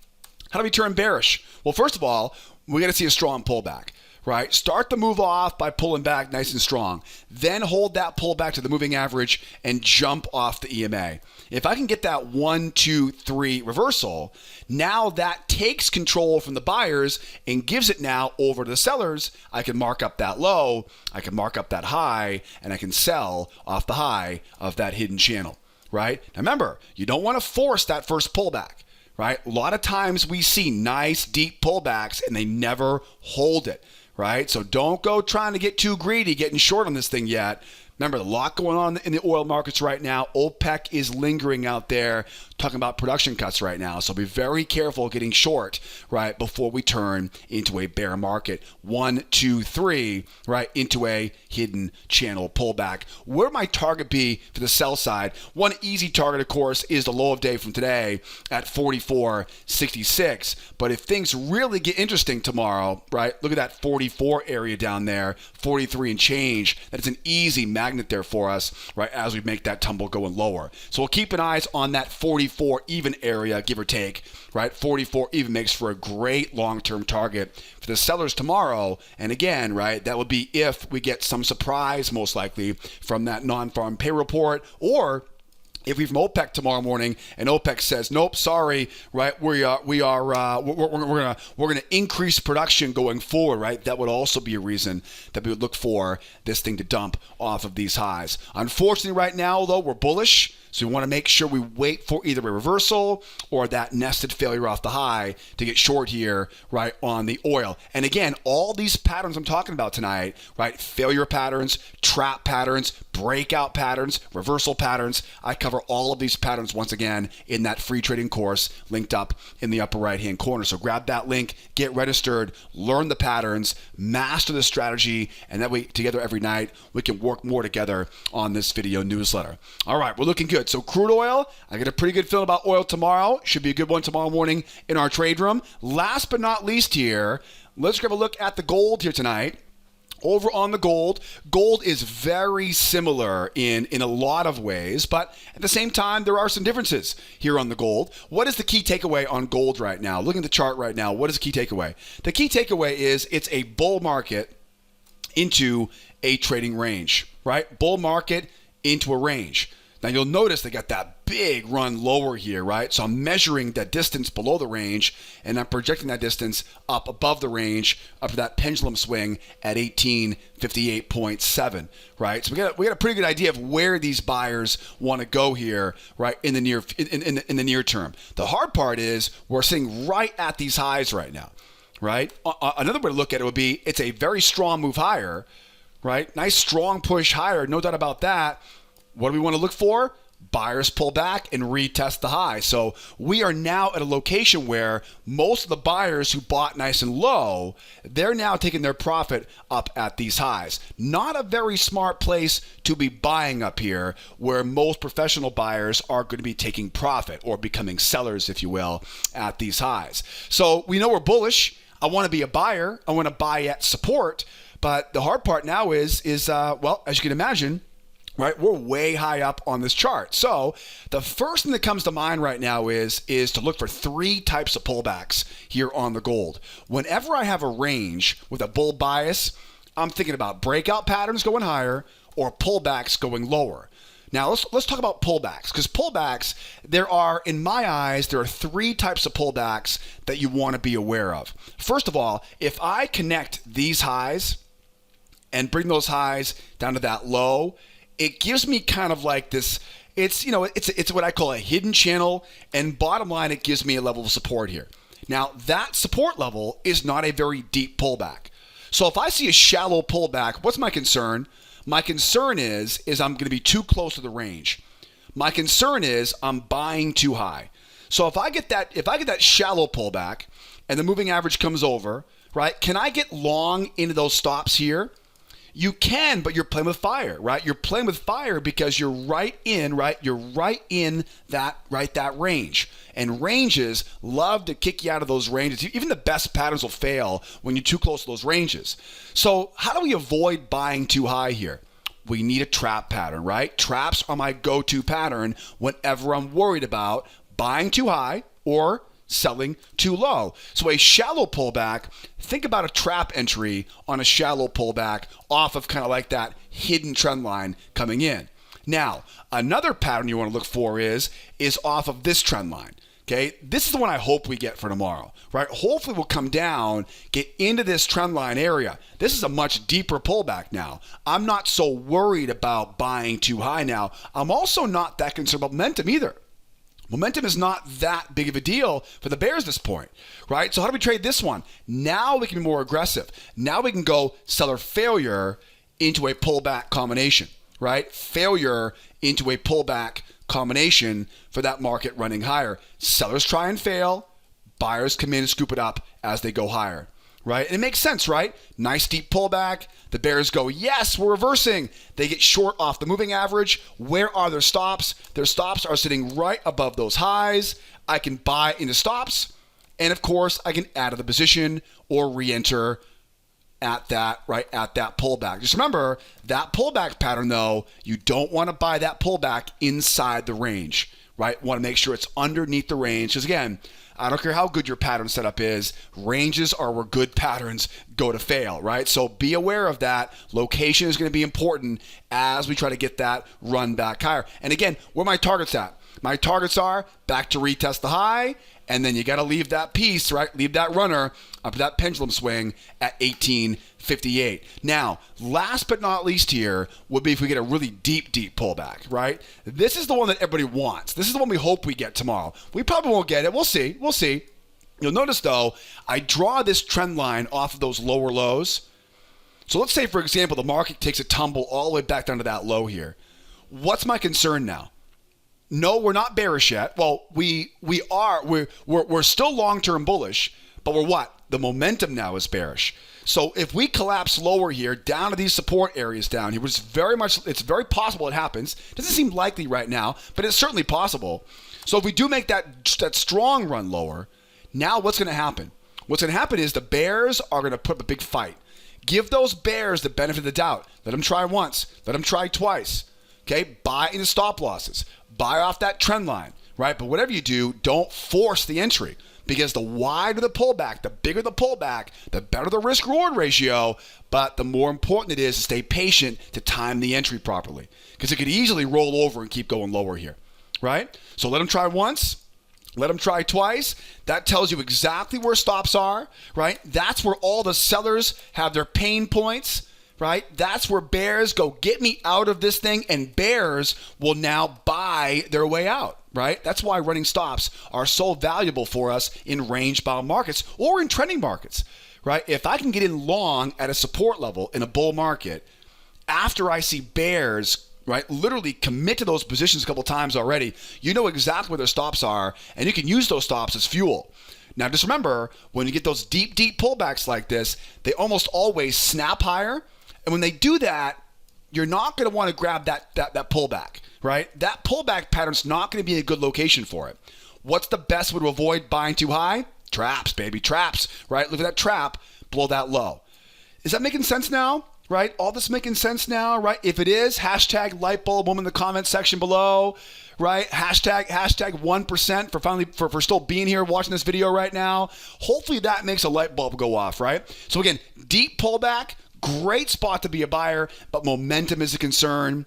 How do we turn bearish? Well, first of all, we got to see a strong pullback. Right? Start the move off by pulling back nice and strong. Then hold that pullback to the moving average and jump off the EMA. If I can get that 1, 2, 3 reversal, now that takes control from the buyers and gives it now over to the sellers. I can mark up that low, I can mark up that high, and I can sell off the high of that hidden channel. Right? Now remember, you don't want to force that first pullback. Right? A lot of times we see nice deep pullbacks and they never hold it. Right? So don't go trying to get too greedy, getting short on this thing yet. Remember, a lot going on in the oil markets right now. OPEC is lingering out there talking about production cuts right now. So be very careful getting short, right, before we turn into a bear market. 1, 2, 3, right, into a hidden channel pullback. Where might target be for the sell side? One easy target, of course, is the low of day from today at 44.66. But if things really get interesting tomorrow, right, look at that 44 area down there, 43 and change. That is an easy magnet there for us, right, as we make that tumble going lower. So we'll keep an eye on that 44 even area, give or take, right? 44 even makes for a great long-term target for the sellers tomorrow. And again, right, that would be if we get some surprise, most likely, from that non-farm pay report, or if we from OPEC tomorrow morning and OPEC says nope, sorry, right, we're gonna increase production going forward, right? That would also be a reason that we would look for this thing to dump off of these highs. Unfortunately, right now though, we're bullish. So we want to make sure we wait for either a reversal or that nested failure off the high to get short here, right, on the oil. And again, all these patterns I'm talking about tonight, right, failure patterns, trap patterns, breakout patterns, reversal patterns, I cover all of these patterns once again in that free trading course linked up in the upper right-hand corner. So grab that link, get registered, learn the patterns, master the strategy, and that way together every night we can work more together on this video newsletter. All right, we're looking good. So crude oil, I get a pretty good feeling about oil tomorrow. Should be a good one tomorrow morning in our trade room. Last but not least here, let's grab a look at the gold here tonight. Over on the gold is very similar in a lot of ways, but at the same time, there are some differences here on the gold. What is the key takeaway on gold right now? Looking at the chart right now, what is the key takeaway? The key takeaway is it's a bull market into a trading range, right? Bull market into a range. Now you'll notice they got that big run lower here, right? So I'm measuring that distance below the range and I'm projecting that distance up above the range up to that pendulum swing at 1858.7, right? So we got a pretty good idea of where these buyers want to go here, right, in the near term. The hard part is we're sitting right at these highs right now, right? Another way to look at it would be it's a very strong move higher, right? Nice strong push higher, no doubt about that. What do we want to look for? Buyers pull back and retest the high. So we are now at a location where most of the buyers who bought nice and low, they're now taking their profit up at these highs. Not a very smart place to be buying up here, where most professional buyers are going to be taking profit or becoming sellers, if you will, at these highs. So we know we're bullish. I want to be a buyer. I want to buy at support. But the hard part now is well, as you can imagine, right, we're way high up on this chart. So the first thing that comes to mind right now is to look for three types of pullbacks here on the gold. Whenever I have a range with a bull bias, I'm thinking about breakout patterns going higher or pullbacks going lower. Now let's talk about pullbacks, because pullbacks, in my eyes, there are three types of pullbacks that you want to be aware of. First of all, if I connect these highs and bring those highs down to that low, it gives me kind of like this, it's what I call a hidden channel, and bottom line, it gives me a level of support here. Now, that support level is not a very deep pullback. So if I see a shallow pullback, what's my concern? My concern is I'm going to be too close to the range. My concern is I'm buying too high. So if I get that shallow pullback and the moving average comes over, right, can I get long into those stops here? You can, but you're playing with fire, right? You're playing with fire because you're right in that range. And ranges love to kick you out of those ranges. Even the best patterns will fail when you're too close to those ranges. So how do we avoid buying too high here? We need a trap pattern, right? Traps are my go-to pattern whenever I'm worried about buying too high or selling too low. So a shallow pullback, think about a trap entry on a shallow pullback off of kind of like that hidden trend line coming in. Now, another pattern you want to look for is off of this trend line. Okay, this is the one I hope we get for tomorrow, right? Hopefully we'll come down, get into this trend line area. This is a much deeper pullback now. I'm not so worried about buying too high now. I'm also not that concerned about momentum either. Momentum is not that big of a deal for the bears at this point, right? So how do we trade this one? Now we can be more aggressive. Now we can go seller failure into a pullback combination, right? Failure into a pullback combination for that market running higher. Sellers try and fail. Buyers come in and scoop it up as they go higher, right? And it makes sense, right? Nice deep pullback. The bears go, yes, we're reversing. They get short off the moving average. Where are their stops? Their stops are sitting right above those highs. I can buy into stops. And of course, I can add to the position or re-enter at that pullback. Just remember, that pullback pattern though, you don't want to buy that pullback inside the range, right? Want to make sure it's underneath the range. Because again, I don't care how good your pattern setup is, ranges are where good patterns go to fail, right? So be aware of that. Location is going to be important as we try to get that run back higher. And again, where my targets at? My targets are back to retest the high, and then you got to leave that piece, right? Leave that runner up to that pendulum swing at 1858. Now, last but not least here would be if we get a really deep pullback, right? This is the one that everybody wants. This is the one we hope we get tomorrow. We probably won't get it. We'll see. We'll see. You'll notice, though, I draw this trend line off of those lower lows. So let's say, for example, the market takes a tumble all the way back down to that low here. What's my concern now? No, we're not bearish yet. Well, we're still long-term bullish, but we're what? The momentum now is bearish. So if we collapse lower here, down to these support areas down here, which is it's very possible it happens. Doesn't seem likely right now, but it's certainly possible. So if we do make that strong run lower, now what's going to happen? What's going to happen is the bears are going to put up a big fight. Give those bears the benefit of the doubt. Let them try once. Let them try twice. Okay, buy into stop losses. Buy off that trend line, right? But whatever you do, don't force the entry, because the wider the pullback, the bigger the pullback, the better the risk-reward ratio, but the more important it is to stay patient to time the entry properly, because it could easily roll over and keep going lower here, right? So let them try once. Let them try twice. That tells you exactly where stops are, right? That's where all the sellers have their pain points, right? That's where bears go, get me out of this thing, and bears will now buy their way out, right? That's why running stops are so valuable for us in range-bound markets or in trending markets, right? If I can get in long at a support level in a bull market after I see bears, right, literally commit to those positions a couple times already, you know exactly where their stops are, and you can use those stops as fuel. Now, just remember, when you get those deep pullbacks like this, they almost always snap higher. And when they do that, you're not going to want to grab that pullback, right? That pullback pattern's not going to be a good location for it. What's the best way to avoid buying too high? Traps, baby, traps, right? Look at that trap below that low. Is that making sense now, right? All this making sense now, right? If it is, hashtag lightbulb woman in the comment section below, right? Hashtag 1% for still being here watching this video right now. Hopefully that makes a light bulb go off, right? So again, deep pullback, great spot to be a buyer, but momentum is a concern,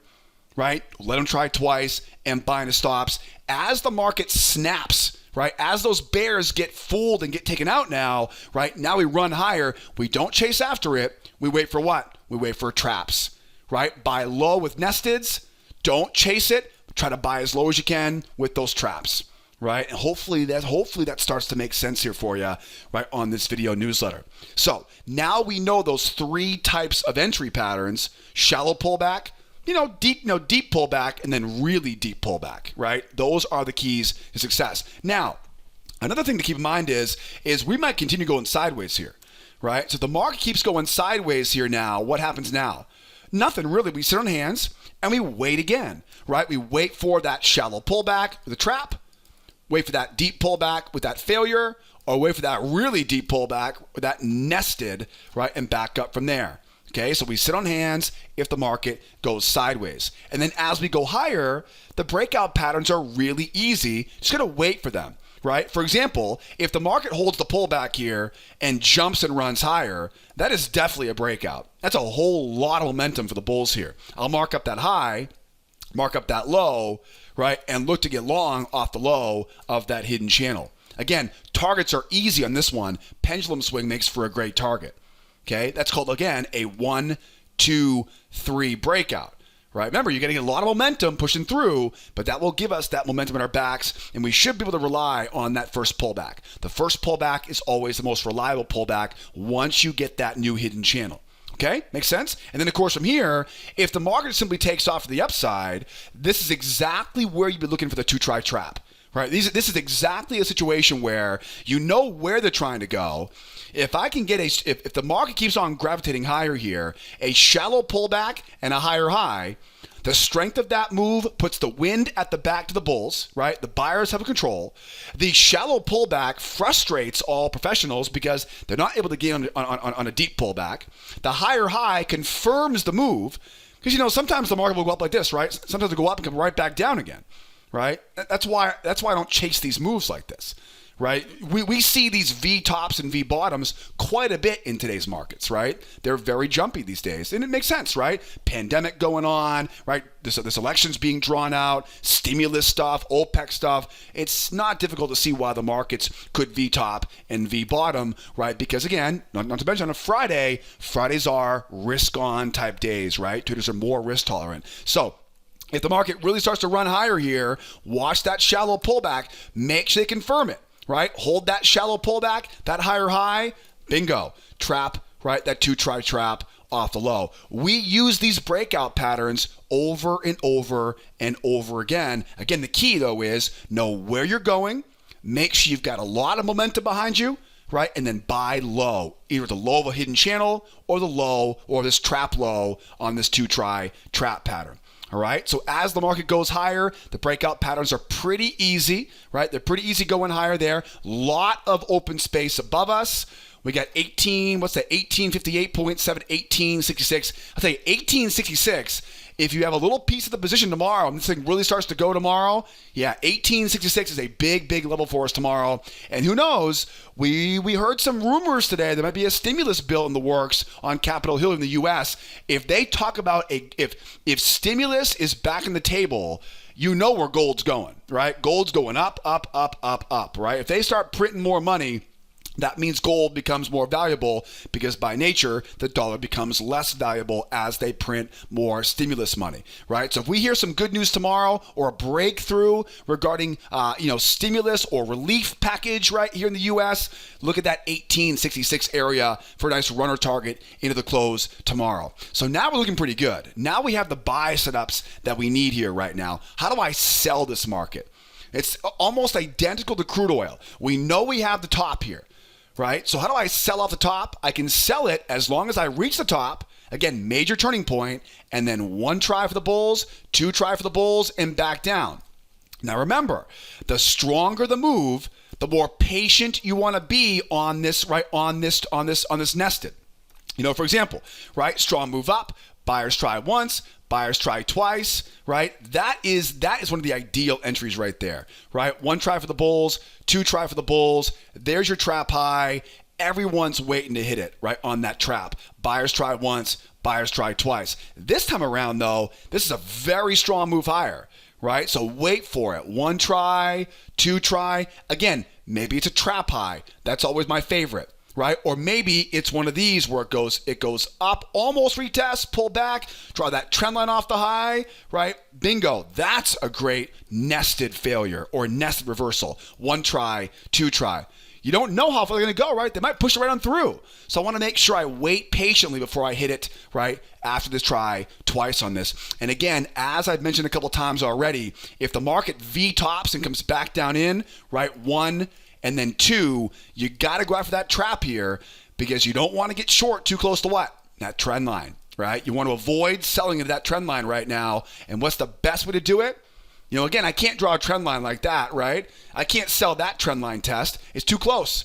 right? Let them try twice and buy into stops. As the market snaps, right? As those bears get fooled and get taken out now, right? Now we run higher. We don't chase after it. We wait for what? We wait for traps, right? Buy low with nesteds. Don't chase it. Try to buy as low as you can with those traps, right? And hopefully that starts to make sense here for you, right, on this video newsletter. So now we know those three types of entry patterns: shallow pullback, deep pullback, and then really deep pullback, right? Those are the keys to success. Now, another thing to keep in mind is we might continue going sideways here, right? So if the market keeps going sideways here now, what happens now? Nothing really. We sit on hands and we wait again, right? We wait for that shallow pullback with a trap, wait for that deep pullback with that failure, or wait for that really deep pullback with that nested, right, and back up from there. Okay, so we sit on hands if the market goes sideways. And then as we go higher, the breakout patterns are really easy. Just gotta wait for them, right? For example, if the market holds the pullback here and jumps and runs higher, that is definitely a breakout. That's a whole lot of momentum for the bulls here. I'll mark up that high, mark up that low, right, and look to get long off the low of that hidden channel. Again, targets are easy on this one. Pendulum swing makes for a great target. Okay, that's called, again, a 1, 2, 3 breakout, right? Remember, you're getting a lot of momentum pushing through, but that will give us that momentum in our backs, and we should be able to rely on that first pullback. The first pullback is always the most reliable pullback once you get that new hidden channel. Okay, makes sense? And then, of course, from here, if the market simply takes off to the upside, this is exactly where you'd be looking for the two-try trap, right? This is exactly a situation where you know where they're trying to go. If I can get if the market keeps on gravitating higher here, a shallow pullback and a higher high, the strength of that move puts the wind at the back to the bulls, right? The buyers have control. The shallow pullback frustrates all professionals because they're not able to get on a deep pullback. The higher high confirms the move because, sometimes the market will go up like this, right? Sometimes it'll go up and come right back down again, right? That's why I don't chase these moves like this, right? We see these V tops and V bottoms quite a bit in today's markets, right? They're very jumpy these days, and it makes sense, right? Pandemic going on, right? This election's being drawn out, stimulus stuff, OPEC stuff. It's not difficult to see why the markets could V top and V bottom, right? Because again, not to mention on a Fridays are risk on type days, right? Traders are more risk tolerant. So if the market really starts to run higher here, watch that shallow pullback, make sure they confirm it, right? Hold that shallow pullback, that higher high, bingo, trap, right? That 2-try trap off the low. We use these breakout patterns over and over and over again. Again, the key though is know where you're going, make sure you've got a lot of momentum behind you, right? And then buy low, either the low of a hidden channel or the low or this trap low on this 2-try trap pattern. All right, so as the market goes higher, the breakout patterns are pretty easy, right? They're pretty easy going higher there. Lot of open space above us. We got 1858.7, 1866. I'll tell you, 1866, if you have a little piece of the position tomorrow and this thing really starts to go tomorrow, yeah, 1866 is a big, big level for us tomorrow. And who knows, we heard some rumors today there might be a stimulus bill in the works on Capitol Hill in the U.S. If they talk about if stimulus is back on the table, you know where gold's going, right? Gold's going up, up, up, up, up, right? If they start printing more money, that means gold becomes more valuable because by nature, the dollar becomes less valuable as they print more stimulus money, right? So if we hear some good news tomorrow or a breakthrough regarding, stimulus or relief package right here in the U.S., look at that 1866 area for a nice runner target into the close tomorrow. So now we're looking pretty good. Now we have the buy setups that we need here right now. How do I sell this market? It's almost identical to crude oil. We know we have the top here. Right? So how do I sell off the top? I can sell it as long as I reach the top. Again, major turning point, and then 1 try for the bulls, 2 try for the bulls, and back down. Now remember, the stronger the move, the more patient you want to be on this, right? On this nested. For example, right? Strong move up, buyers try once, buyers try twice, right? That is one of the ideal entries right there, right? 1 try for the bulls, 2 try for the bulls. There's your trap high. Everyone's waiting to hit it, right, on that trap. Buyers try once, buyers try twice. This time around, though, this is a very strong move higher, right? So wait for it. 1 try, 2 try. Again, maybe it's a trap high. That's always my favorite. Right? Or maybe it's one of these where it goes up, almost retest, pull back, draw that trend line off the high, right? Bingo. That's a great nested failure or nested reversal. 1 try, 2 try. You don't know how far they're going to go, right? They might push it right on through. So I want to make sure I wait patiently before I hit it, right? After this try twice on this. And again, as I've mentioned a couple times already, if the market V tops and comes back down in, right? 1 and then 2, you got to go after that trap here because you don't want to get short too close to what? That trend line, right? You want to avoid selling into that trend line right now. And what's the best way to do it? Again, I can't draw a trend line like that, right? I can't sell that trend line test. It's too close.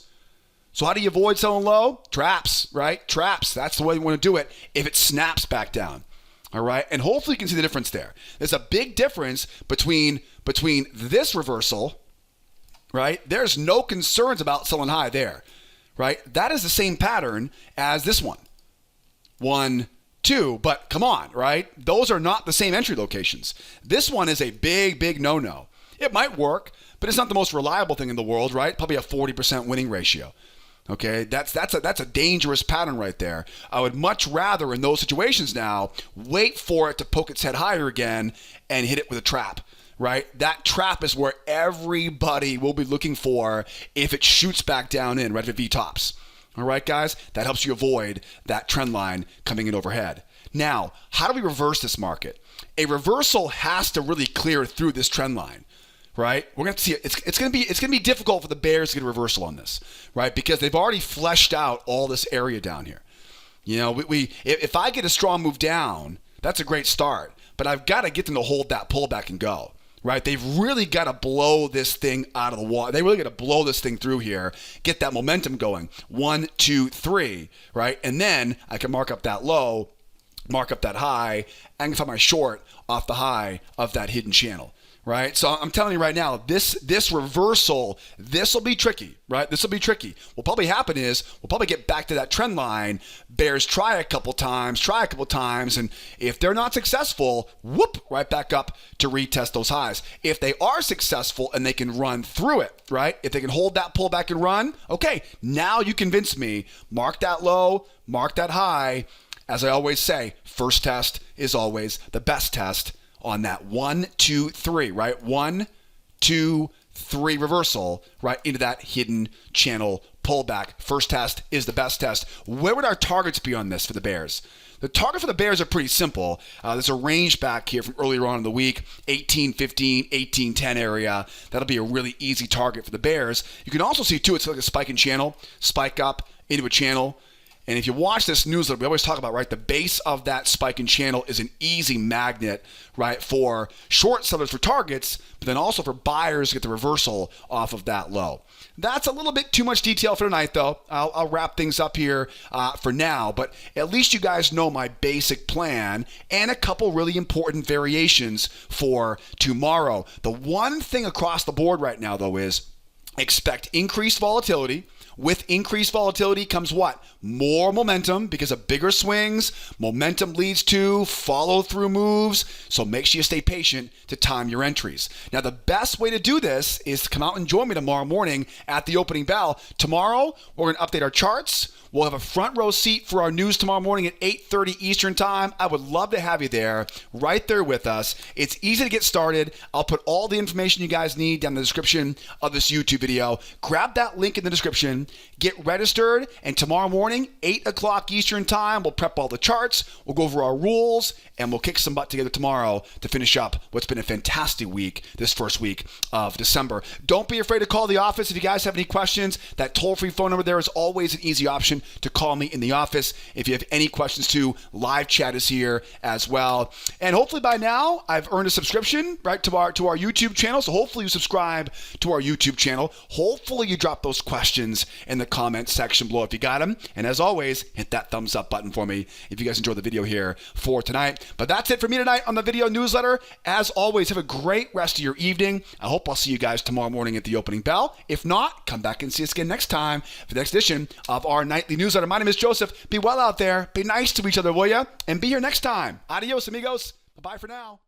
So how do you avoid selling low? Traps, right? Traps. That's the way you want to do it if it snaps back down. All right? And hopefully you can see the difference there. There's a big difference between this reversal, right? There's no concerns about selling high there, right? That is the same pattern as this one. 1, 2, but come on, right? Those are not the same entry locations. This one is a big, big no-no. It might work, but it's not the most reliable thing in the world, right? Probably a 40% winning ratio. Okay, that's a dangerous pattern right there. I would much rather in those situations now wait for it to poke its head higher again and hit it with a trap. Right? That trap is where everybody will be looking for if it shoots back down in, right? If it V-tops. All right, guys? That helps you avoid that trend line coming in overhead. Now, how do we reverse this market? A reversal has to really clear through this trend line, right? We're going to see it. It's going to be difficult for the bears to get a reversal on this, right? Because they've already fleshed out all this area down here. If I get a strong move down, that's a great start, but I've got to get them to hold that pullback and go. Right? They've really got to blow this thing out of the water. They really got to blow this thing through here, get that momentum going. 1, 2, 3, right? And then I can mark up that low, mark up that high, and find my short off the high of that hidden channel. right? So I'm telling you right now, this reversal, this will be tricky, right? This will be tricky. What'll probably happen is we'll probably get back to that trend line. Bears try a couple times, and if they're not successful, whoop, right back up to retest those highs. If they are successful and they can run through it, right? If they can hold that pullback and run, okay, now you convince me. Mark that low, mark that high. As I always say, first test is always the best test on that 1, 2, 3, right? 1, 2, 3 reversal, right, into that hidden channel pullback. First test is the best test. Where would our targets be on this for the Bears? The target for the Bears are pretty simple. There's a range back here from earlier on in the week, 18-15, 18-10 area. That'll be a really easy target for the Bears. You can also see, too, it's like a spike in channel, spike up into a channel. And if you watch this newsletter, we always talk about, right, the base of that spike in channel is an easy magnet, right, for short sellers for targets, but then also for buyers to get the reversal off of that low. That's a little bit too much detail for tonight, though. I'll wrap things up here for now, but at least you guys know my basic plan and a couple really important variations for tomorrow. The one thing across the board right now, though, is expect increased volatility. With increased volatility comes what? More momentum, because of bigger swings. Momentum leads to follow-through moves, so make sure you stay patient to time your entries. Now, the best way to do this is to come out and join me tomorrow morning at the opening bell. Tomorrow, we're going to update our charts. We'll have a front row seat for our news tomorrow morning at 8:30 Eastern Time. I would love to have you there, right there with us. It's easy to get started. I'll put all the information you guys need down in the description of this YouTube video. Grab that link in the description, get registered, and tomorrow morning, 8 o'clock Eastern Time, we'll prep all the charts, we'll go over our rules, and we'll kick some butt together tomorrow to finish up what's been a fantastic week, this first week of December. Don't be afraid to call the office if you guys have any questions. That toll-free phone number there is always an easy option to call me in the office. If you have any questions too, live chat is here as well. And hopefully by now, I've earned a subscription, right, to our YouTube channel. So hopefully you subscribe to our YouTube channel. Hopefully you drop those questions in the comment section below if you got them. And as always, hit that thumbs up button for me if you guys enjoyed the video here for tonight. But that's it for me tonight on the video newsletter. As always, have a great rest of your evening. I hope I'll see you guys tomorrow morning at the opening bell. If not, come back and see us again next time for the next edition of our nightly newsletter. My name is Joseph. Be well out there. Be nice to each other, will ya? And be here next time. Adios, amigos. Bye for now.